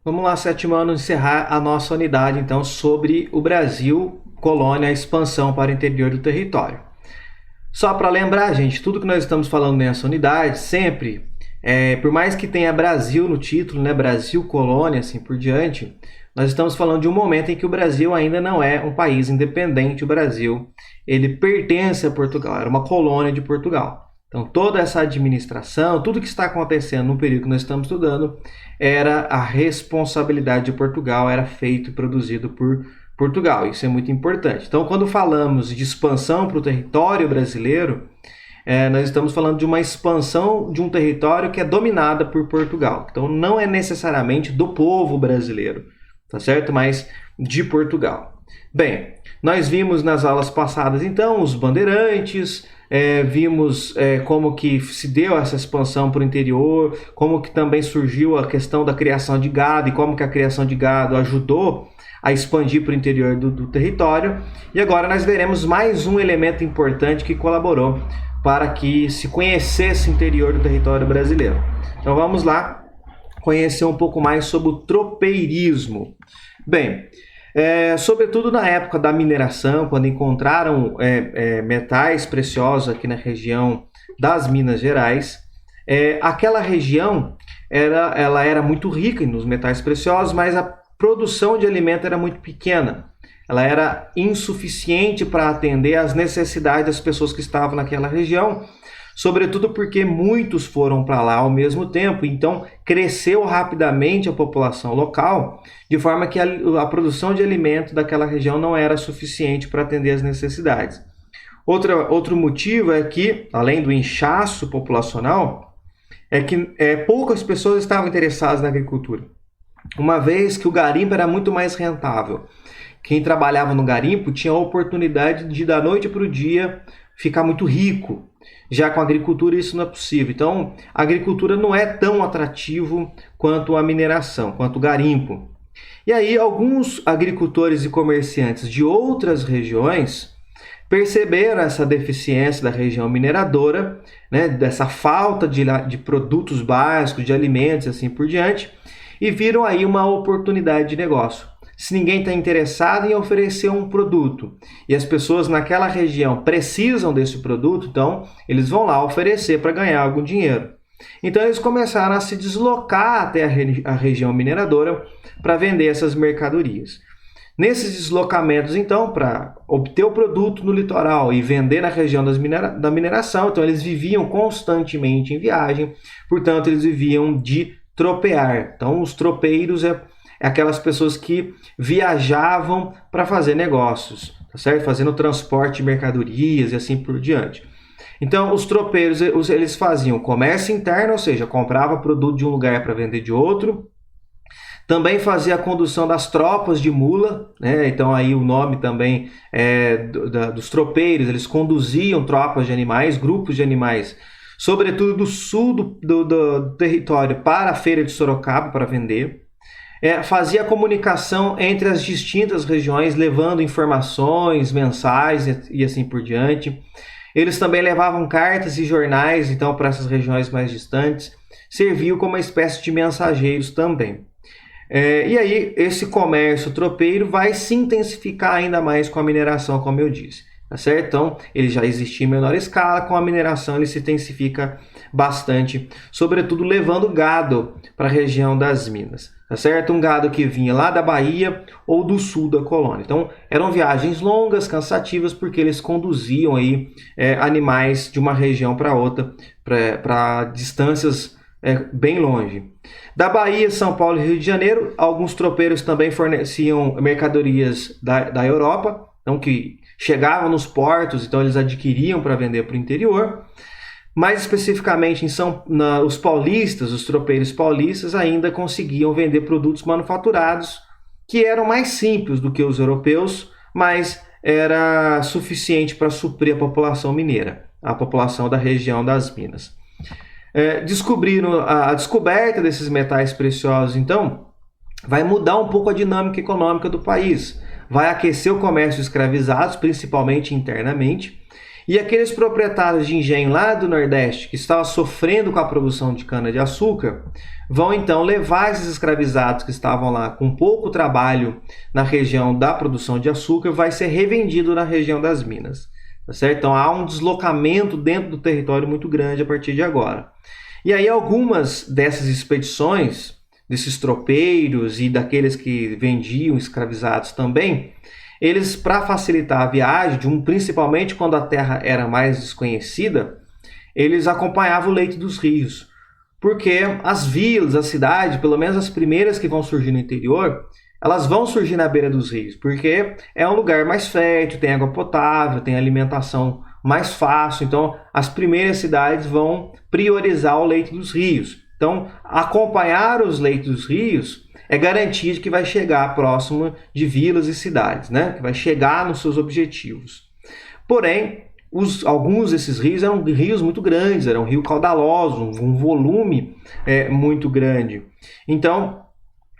Vamos lá, sétimo ano, encerrar a nossa unidade, então, sobre o Brasil, colônia, a expansão para o interior do território. Só para lembrar, gente, tudo que nós estamos falando nessa unidade, sempre, por mais que tenha Brasil no título, né, Brasil, colônia, assim por diante, nós estamos falando de um momento em que o Brasil ainda não é um país independente. O Brasil, ele pertence a Portugal, era uma colônia de Portugal. Então, toda essa administração, tudo que está acontecendo no período que nós estamos estudando, era a responsabilidade de Portugal, era feito e produzido por Portugal. Isso é muito importante. Então, quando falamos de expansão para o território brasileiro, nós estamos falando de uma expansão de um território que é dominada por Portugal. Então, não é necessariamente do povo brasileiro, tá certo? Mas de Portugal. Bem, nós vimos nas aulas passadas, então, os bandeirantes, vimos como que se deu essa expansão para o interior, como que também surgiu a questão da criação de gado e como que a criação de gado ajudou a expandir para o interior do território. E agora nós veremos mais um elemento importante que colaborou para que se conhecesse o interior do território brasileiro. Então vamos lá conhecer um pouco mais sobre o tropeirismo. Bem, sobretudo na época da mineração, quando encontraram metais preciosos aqui na região das Minas Gerais, aquela região ela era muito rica nos metais preciosos, mas a produção de alimento era muito pequena. Ela era insuficiente para atender às necessidades das pessoas que estavam naquela região, sobretudo porque muitos foram para lá ao mesmo tempo, então cresceu rapidamente a população local, de forma que a produção de alimento daquela região não era suficiente para atender às necessidades. Outro motivo é que, além do inchaço populacional, é que poucas pessoas estavam interessadas na agricultura, uma vez que o garimpo era muito mais rentável. Quem trabalhava no garimpo tinha a oportunidade de, da noite para o dia, ficar muito rico. Já com a agricultura isso não é possível. Então, a agricultura não é tão atrativo quanto a mineração, quanto o garimpo. E aí, alguns agricultores e comerciantes de outras regiões perceberam essa deficiência da região mineradora, né, dessa falta de produtos básicos, de alimentos e assim por diante, e viram aí uma oportunidade de negócio. Se ninguém está interessado em oferecer um produto e as pessoas naquela região precisam desse produto, então eles vão lá oferecer para ganhar algum dinheiro. Então eles começaram a se deslocar até a região mineradora para vender essas mercadorias. Nesses deslocamentos, então, para obter o produto no litoral e vender na região da mineração, então eles viviam constantemente em viagem, portanto eles viviam de tropear. Então os tropeiros é aquelas pessoas que viajavam para fazer negócios, tá certo? Fazendo transporte de mercadorias e assim por diante. Então, os tropeiros, eles faziam comércio interno, ou seja, comprava produto de um lugar para vender de outro. Também fazia a condução das tropas de mula, né? Então aí o nome também dos tropeiros, eles conduziam tropas de animais, grupos de animais, sobretudo do sul do território para a feira de Sorocaba para vender. Fazia comunicação entre as distintas regiões, levando informações mensais e assim por diante. Eles também levavam cartas e jornais, então, para essas regiões mais distantes. Serviam como uma espécie de mensageiros também. E aí, esse comércio tropeiro vai se intensificar ainda mais com a mineração, como eu disse. Tá certo? Então, ele já existia em menor escala, com a mineração ele se intensifica bastante, sobretudo levando gado para a região das Minas. Tá certo? Um gado que vinha lá da Bahia ou do sul da colônia. Então, eram viagens longas, cansativas, porque eles conduziam aí, animais de uma região para outra, para distâncias bem longe. Da Bahia, São Paulo e Rio de Janeiro, alguns tropeiros também forneciam mercadorias da Europa, então que chegavam nos portos, então eles adquiriam para vender para o interior. Mais especificamente, os paulistas, os tropeiros paulistas, ainda conseguiam vender produtos manufaturados que eram mais simples do que os europeus, mas era suficiente para suprir a população mineira, a população da região das Minas. Descobriram a descoberta desses metais preciosos, então, vai mudar um pouco a dinâmica econômica do país, vai aquecer o comércio de escravizados, principalmente internamente, E aqueles proprietários de engenho lá do Nordeste que estavam sofrendo com a produção de cana-de-açúcar vão então levar esses escravizados que estavam lá com pouco trabalho na região da produção de açúcar, vai ser revendido na região das minas. Tá certo? Então há um deslocamento dentro do território muito grande a partir de agora. E aí algumas dessas expedições, desses tropeiros e daqueles que vendiam escravizados também, eles, para facilitar a viagem, principalmente quando a terra era mais desconhecida, eles acompanhavam o leito dos rios. Porque as vilas, as cidades, pelo menos as primeiras que vão surgir no interior, elas vão surgir na beira dos rios, porque é um lugar mais fértil, tem água potável, tem alimentação mais fácil. Então, as primeiras cidades vão priorizar o leito dos rios. Então, acompanhar os leitos dos rios é garantia de que vai chegar próximo de vilas e cidades, né? Que vai chegar nos seus objetivos. Porém, alguns desses rios eram rios muito grandes, eram rios caudalosos, um volume muito grande. Então,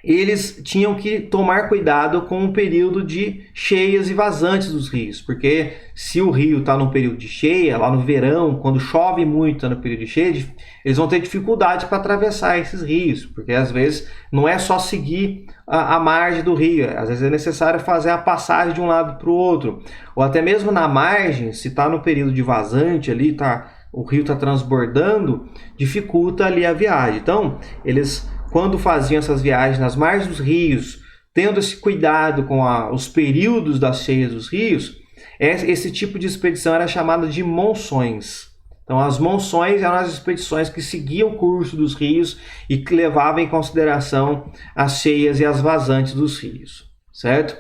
eles tinham que tomar cuidado com o período de cheias e vazantes dos rios, porque se o rio está no período de cheia, lá no verão, quando chove muito, está no período de cheia, eles vão ter dificuldade para atravessar esses rios, porque às vezes não é só seguir a margem do rio, às vezes é necessário fazer a passagem de um lado para o outro, ou até mesmo na margem, se está no período de vazante ali, o rio está transbordando, dificulta ali a viagem. Então, eles, quando faziam essas viagens nas margens dos rios, tendo esse cuidado com os períodos das cheias dos rios, esse tipo de expedição era chamada de monções. Então, as monções eram as expedições que seguiam o curso dos rios e que levavam em consideração as cheias e as vazantes dos rios, certo?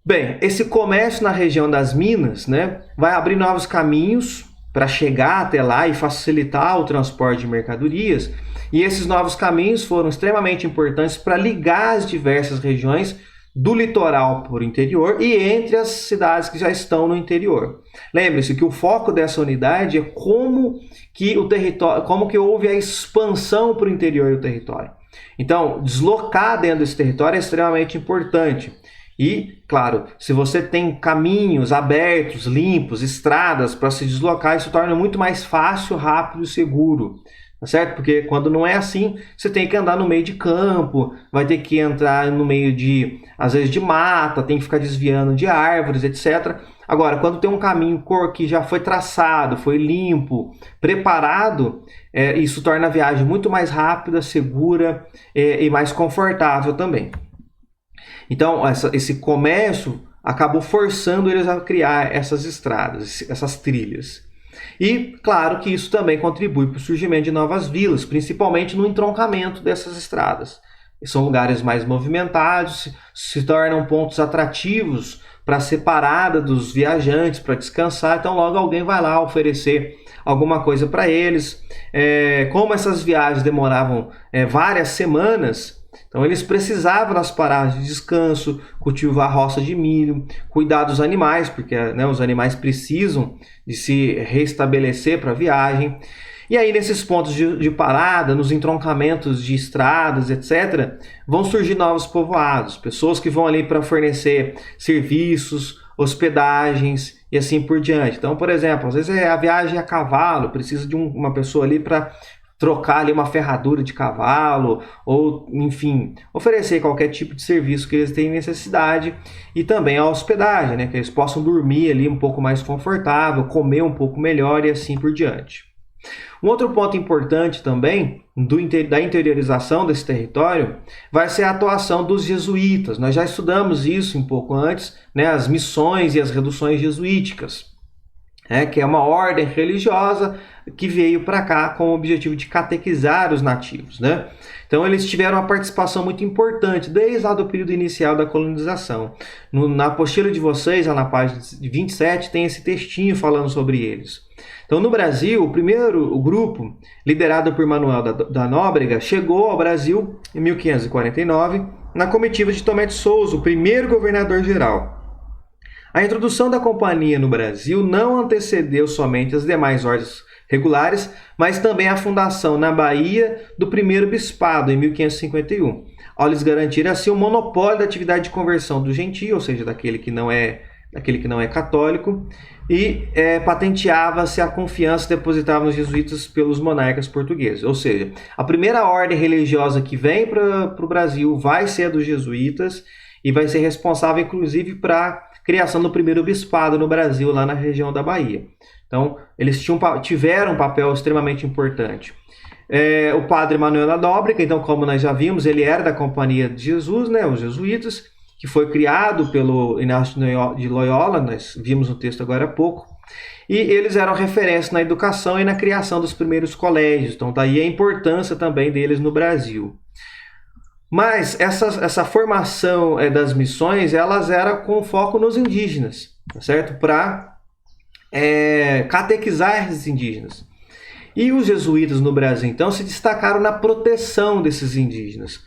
Bem, esse comércio na região das minas, né, vai abrir novos caminhos para chegar até lá e facilitar o transporte de mercadorias. E esses novos caminhos foram extremamente importantes para ligar as diversas regiões do litoral para o interior e entre as cidades que já estão no interior. Lembre-se que o foco dessa unidade é como que houve a expansão para o interior do território. Então, deslocar dentro desse território é extremamente importante. E, claro, se você tem caminhos abertos, limpos, estradas para se deslocar, isso torna muito mais fácil, rápido e seguro. Tá certo? Porque quando não é assim, você tem que andar no meio de campo, vai ter que entrar no meio às vezes de mata, tem que ficar desviando de árvores, etc. Agora, quando tem um caminho que já foi traçado, foi limpo, preparado, isso torna a viagem muito mais rápida, segura e mais confortável também. Então, esse comércio acabou forçando eles a criar essas estradas, essas trilhas. E, claro, que isso também contribui para o surgimento de novas vilas, principalmente no entroncamento dessas estradas. São lugares mais movimentados, se tornam pontos atrativos para a separada dos viajantes, para descansar. Então, logo alguém vai lá oferecer alguma coisa para eles. Como essas viagens demoravam várias semanas, então eles precisavam das paradas de descanso, cultivar roça de milho, cuidar dos animais, porque os animais precisam de se restabelecer para a viagem. E aí nesses pontos de parada, nos entroncamentos de estradas, etc., vão surgir novos povoados, pessoas que vão ali para fornecer serviços, hospedagens e assim por diante. Então, por exemplo, às vezes a viagem a cavalo, precisa de uma pessoa ali para trocar ali uma ferradura de cavalo, ou, enfim, oferecer qualquer tipo de serviço que eles tenham necessidade, e também a hospedagem, né, que eles possam dormir ali um pouco mais confortável, comer um pouco melhor e assim por diante. Um outro ponto importante também da interiorização desse território vai ser a atuação dos jesuítas. Nós já estudamos isso um pouco antes, né, as missões e as reduções jesuíticas, que é uma ordem religiosa que veio para cá com o objetivo de catequizar os nativos, né? Então eles tiveram uma participação muito importante desde lá do período inicial da colonização. Na apostila de vocês, lá na página 27, tem esse textinho falando sobre eles. Então no Brasil, o grupo, liderado por Manuel da Nóbrega, chegou ao Brasil em 1549, na comitiva de Tomé de Souza, o primeiro governador-geral. A introdução da companhia no Brasil não antecedeu somente as demais ordens regulares, mas também a fundação na Bahia do primeiro bispado, em 1551, ao lhes garantir assim o monopólio da atividade de conversão do gentio, ou seja, daquele que não é aquele que não é católico, e patenteava-se a confiança depositada nos jesuítas pelos monarcas portugueses. Ou seja, a primeira ordem religiosa que vem para o Brasil vai ser a dos jesuítas e vai ser responsável, inclusive, para a criação do primeiro bispado no Brasil, lá na região da Bahia. Então, eles tiveram um papel extremamente importante. O padre Manuel da Nóbrega, então, como nós já vimos, ele era da Companhia de Jesus, né, os jesuítas, que foi criado pelo Inácio de Loyola, nós vimos no texto agora há pouco, e eles eram referência na educação e na criação dos primeiros colégios, então daí a importância também deles no Brasil. Mas essa formação das missões, elas eram com foco nos indígenas, tá certo? Para catequizar esses indígenas. E os jesuítas no Brasil, então, se destacaram na proteção desses indígenas.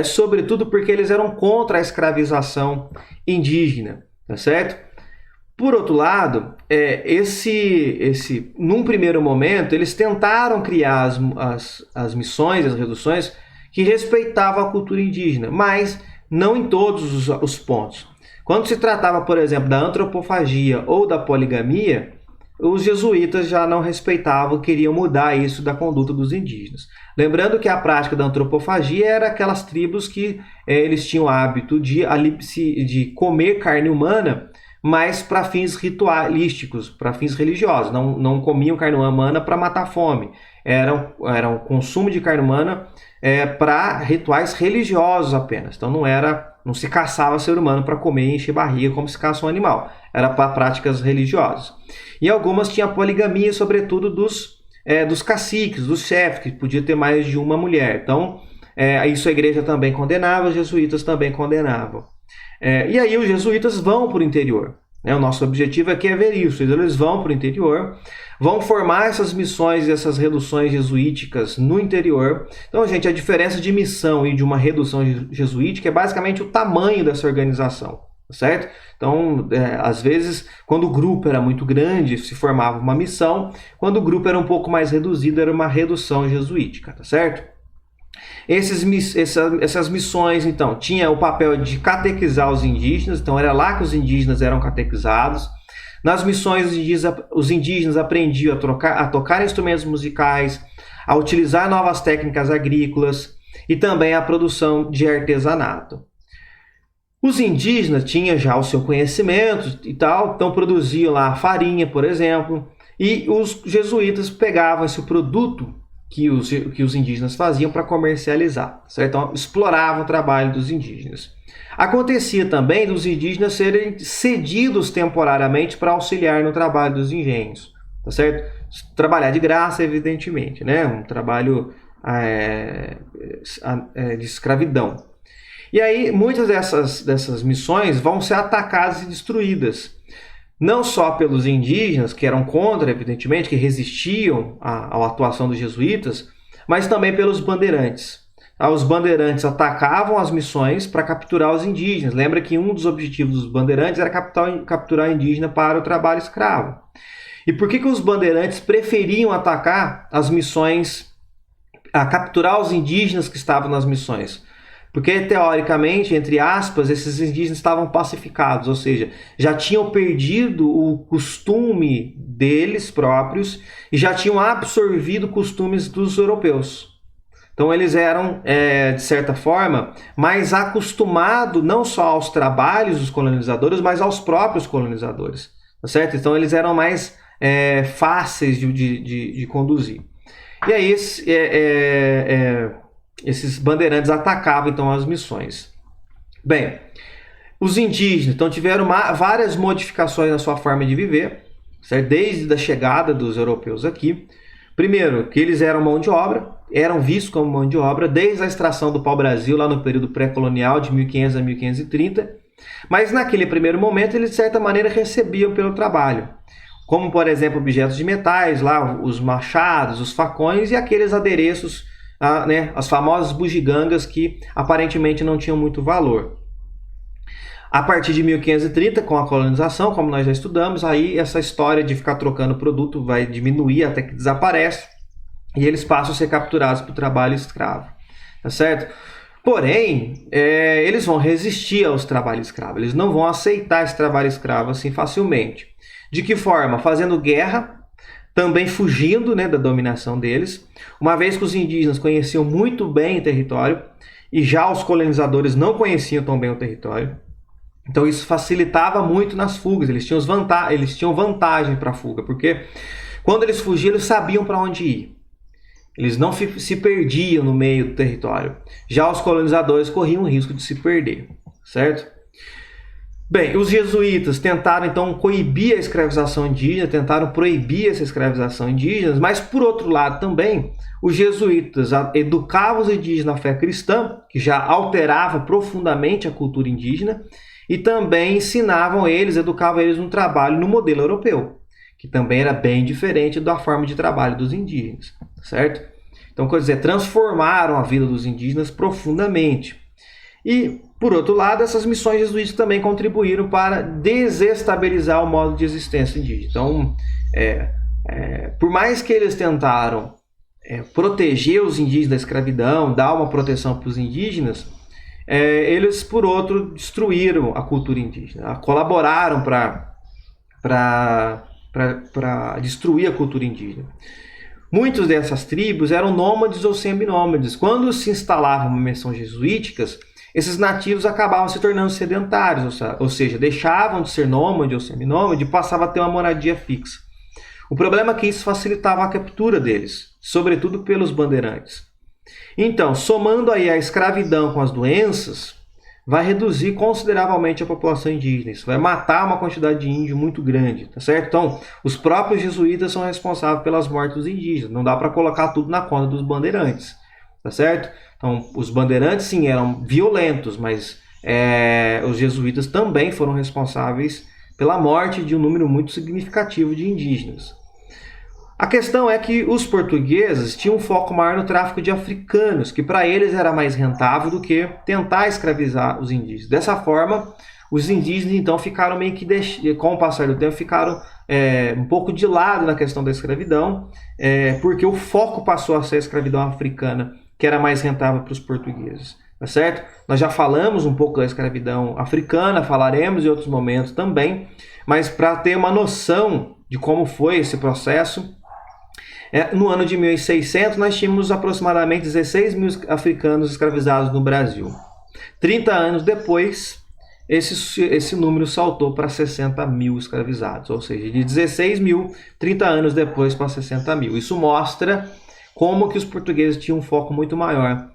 Sobretudo porque eles eram contra a escravização indígena, tá certo? Por outro lado, num primeiro momento, eles tentaram criar as missões, as reduções, que respeitavam a cultura indígena, mas não em todos os pontos. Quando se tratava, por exemplo, da antropofagia ou da poligamia, os jesuítas já não respeitavam, queriam mudar isso da conduta dos indígenas. Lembrando que a prática da antropofagia era aquelas tribos que eles tinham o hábito de comer carne humana, mas para fins ritualísticos, para fins religiosos. Não comiam carne humana para matar fome. Era um consumo de carne humana para rituais religiosos apenas. Então não se caçava ser humano para comer e encher barriga como se caça um animal. Era para práticas religiosas. E algumas tinham poligamia, sobretudo dos caciques, dos chefes, que podia ter mais de uma mulher. Então, isso a igreja também condenava, os jesuítas também condenavam. E aí os jesuítas vão para o interior. O nosso objetivo aqui é ver isso. Eles vão para o interior, vão formar essas missões e essas reduções jesuíticas no interior. Então, gente, a diferença de missão e de uma redução jesuítica é basicamente o tamanho dessa organização, certo? Então, às vezes, quando o grupo era muito grande, se formava uma missão. Quando o grupo era um pouco mais reduzido, era uma redução jesuítica, tá certo? Essas missões, então, tinha o papel de catequizar os indígenas, então era lá que os indígenas eram catequizados. Nas missões, os indígenas aprendiam a tocar instrumentos musicais, a utilizar novas técnicas agrícolas e também a produção de artesanato. Os indígenas tinham já o seu conhecimento e tal, então produziam lá farinha, por exemplo, e os jesuítas pegavam esse produto que os indígenas faziam para comercializar, certo? Então, exploravam o trabalho dos indígenas. Acontecia também dos indígenas serem cedidos temporariamente para auxiliar no trabalho dos engenhos, tá certo? Trabalhar de graça, evidentemente, né? Um trabalho de escravidão. E aí, muitas dessas missões vão ser atacadas e destruídas. Não só pelos indígenas, que eram contra, evidentemente, que resistiam à atuação dos jesuítas, mas também pelos bandeirantes. Os bandeirantes atacavam as missões para capturar os indígenas. Lembra que um dos objetivos dos bandeirantes era capturar indígena para o trabalho escravo. E por que os bandeirantes preferiam atacar as missões, capturar os indígenas que estavam nas missões? Porque, teoricamente, entre aspas, esses indígenas estavam pacificados, ou seja, já tinham perdido o costume deles próprios e já tinham absorvido costumes dos europeus. Então, eles eram, de certa forma, mais acostumados não só aos trabalhos dos colonizadores, mas aos próprios colonizadores, tá certo? Então, eles eram mais fáceis de conduzir. E aí, esses bandeirantes atacavam, então, as missões. Bem, os indígenas, então, tiveram várias modificações na sua forma de viver, certo? Desde a chegada dos europeus aqui. Primeiro, que eles eram mão de obra, eram vistos como mão de obra, desde a extração do pau-brasil, lá no período pré-colonial, de 1500 a 1530. Mas, naquele primeiro momento, eles, de certa maneira, recebiam pelo trabalho. Como, por exemplo, objetos de metais, lá, os machados, os facões e aqueles adereços, as famosas bugigangas que aparentemente não tinham muito valor. A partir de 1530, com a colonização, como nós já estudamos, aí essa história de ficar trocando produto vai diminuir até que desaparece e eles passam a ser capturados para o trabalho escravo, tá certo? Porém, eles vão resistir aos trabalhos escravos, eles não vão aceitar esse trabalho escravo assim facilmente. De que forma? Fazendo guerra, também fugindo, né, da dominação deles, uma vez que os indígenas conheciam muito bem o território e já os colonizadores não conheciam tão bem o território. Então isso facilitava muito nas fugas, eles tinham vantagem para a fuga, porque quando eles fugiam, eles sabiam para onde ir. Eles não se perdiam no meio do território. Já os colonizadores corriam o risco de se perder, certo? Bem, os jesuítas tentaram então coibir a escravização indígena, tentaram proibir essa escravização indígena, mas por outro lado também, os jesuítas educavam os indígenas na fé cristã, que já alterava profundamente a cultura indígena, e também ensinavam eles, educavam eles no trabalho no modelo europeu, que também era bem diferente da forma de trabalho dos indígenas, certo? Então, quer dizer, transformaram a vida dos indígenas profundamente. E, por outro lado, essas missões jesuíticas também contribuíram para desestabilizar o modo de existência indígena. Então, por mais que eles tentaram proteger os indígenas da escravidão, dar uma proteção para os indígenas, eles, por outro, destruíram a cultura indígena, colaboraram para destruir a cultura indígena. Muitas dessas tribos eram nômades ou seminômades. Quando se instalavam em missões jesuíticas, esses nativos acabavam se tornando sedentários, ou seja, deixavam de ser nômade ou seminômade e passavam a ter uma moradia fixa. O problema é que isso facilitava a captura deles, sobretudo pelos bandeirantes. Então, somando aí a escravidão com as doenças, vai reduzir consideravelmente a população indígena. Isso vai matar uma quantidade de índio muito grande, tá certo? Então, os próprios jesuítas são responsáveis pelas mortes dos indígenas. Não dá para colocar tudo na conta dos bandeirantes, tá certo? Então, os bandeirantes, sim, eram violentos, mas os jesuítas também foram responsáveis pela morte de um número muito significativo de indígenas. A questão é que os portugueses tinham um foco maior no tráfico de africanos, que para eles era mais rentável do que tentar escravizar os indígenas. Dessa forma, os indígenas então ficaram meio que, com o passar do tempo, ficaram um pouco de lado na questão da escravidão, porque o foco passou a ser a escravidão africana, que era mais rentável para os portugueses. Tá certo? Nós já falamos um pouco da escravidão africana, falaremos em outros momentos também, mas para ter uma noção de como foi esse processo, no ano de 1600 nós tínhamos aproximadamente 16 mil africanos escravizados no Brasil. 30 anos depois, esse número saltou para 60 mil escravizados, ou seja, de 16 mil, 30 anos depois para 60 mil. Isso mostra como que os portugueses tinham um foco muito maior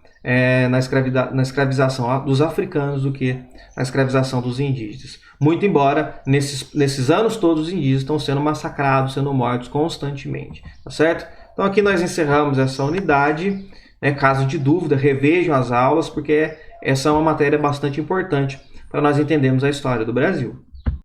na escravização dos africanos do que na escravização dos indígenas. Muito embora, nesses anos todos, os indígenas estão sendo massacrados, sendo mortos constantemente. Tá certo? Então aqui nós encerramos essa unidade. Caso de dúvida, revejam as aulas, porque essa é uma matéria bastante importante para nós entendermos a história do Brasil.